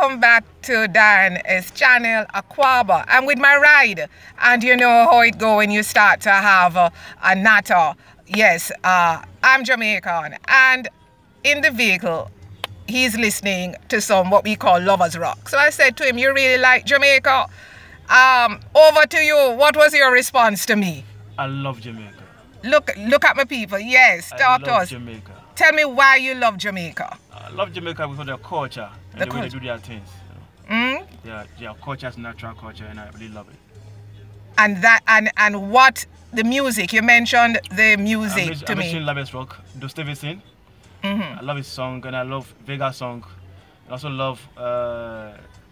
welcome back to Diane's channel, Aquaba. I'm with my ride, and you know how it go when you start to have a natter. Yes, I'm Jamaican, and in the vehicle, he's listening to some what we call lovers rock. So I said to him, "You really like Jamaica? Over to you. What was your response to me?" I love Jamaica. Look at my people. Yes, talk to us. Jamaica. Tell me why you love Jamaica. I love Jamaica because of their culture and the way they do their things. You know? Their culture is natural culture, and I really love it. And that and what the music you mentioned the music to me. I mentioned lovers rock, Dos Davidson. I love his song, and I love Vega's song. I also love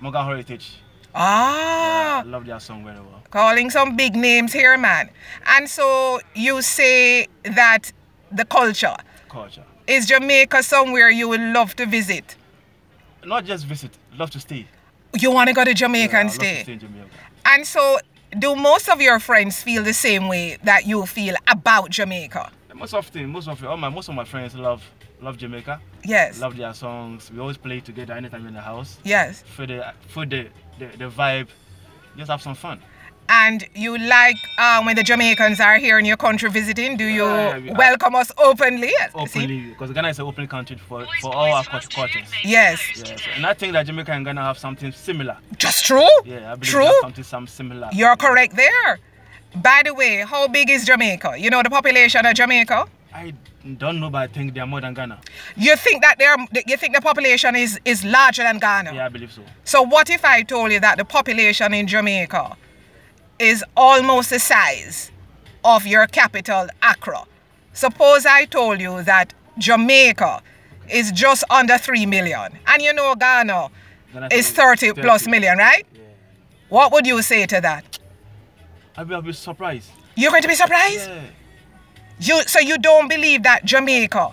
Morgan Heritage. Ah, I love their song very well. Calling some big names here, man. And so you say that the culture is Jamaica somewhere you would love to visit? Not just visit, love to stay. You want to go to Jamaica and stay? Love to stay in Jamaica. And so do most of your friends feel the same way that you feel about Jamaica? Most of my friends love Jamaica. Yes. Love their songs. We always play together anytime in the house. Yes. For the vibe, just have some fun. And you like when the Jamaicans are here in your country visiting, do you welcome us openly? Openly, because Ghana is an open country for all our cultures. Yes. Yes. And I think that Jamaica and Ghana have something similar. Just true? Yeah, I believe they have something similar. You're correct there. By the way, how big is Jamaica? You know the population of Jamaica? I don't know, but I think they are more than Ghana. You think that you think the population is larger than Ghana? Yeah, I believe so. So what if I told you that the population in Jamaica is almost the size of your capital, Accra? Suppose I told you that Jamaica is just under 3 million, and you know Ghana is 30 plus million, right? Yeah. What would you say to that? I'll be surprised. You're going to be surprised? Yeah. So you don't believe that Jamaica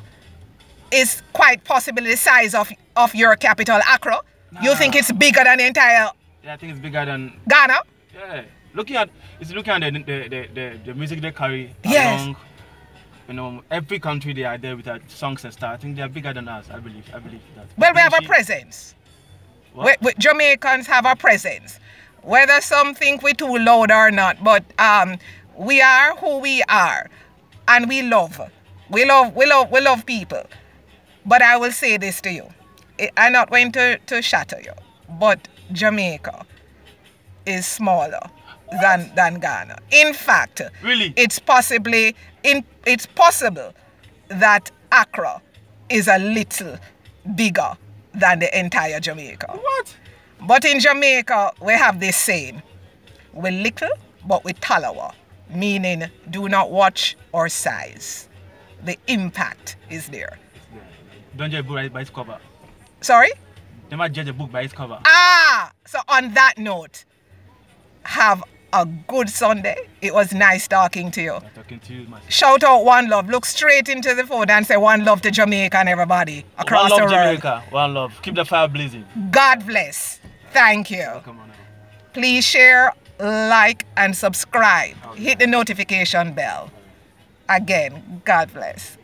is quite possibly the size of your capital, Accra? Nah. You think it's bigger than the entire... Yeah, I think it's bigger than... Ghana? Yeah. Looking at the music they carry along, you know, every country they are there with their songs and stuff. I think they are bigger than us. I believe that. Well, we have a presence. Jamaicans have a presence, whether some think we're too loud or not. But we are who we are, and we love people. But I will say this to you: I'm not going to shatter you, but Jamaica is smaller than Ghana. In fact, really, it's possible that Accra is a little bigger than the entire Jamaica. What? But in Jamaica, we have this saying: we little, but we talawa, meaning do not watch our size. The impact is there. Don't judge a book by its cover. Sorry? They might judge a book by its cover. Ah! So on that note, have a good Sunday. It was nice talking to you. Nice talking to you, myself. Shout out one love. Look straight into the phone and say one love to Jamaica and everybody across the world. One love Jamaica. One love. Keep the fire blazing. God bless. Thank you. Welcome on. Please share, like, and subscribe. Hit the notification bell. Again, God bless.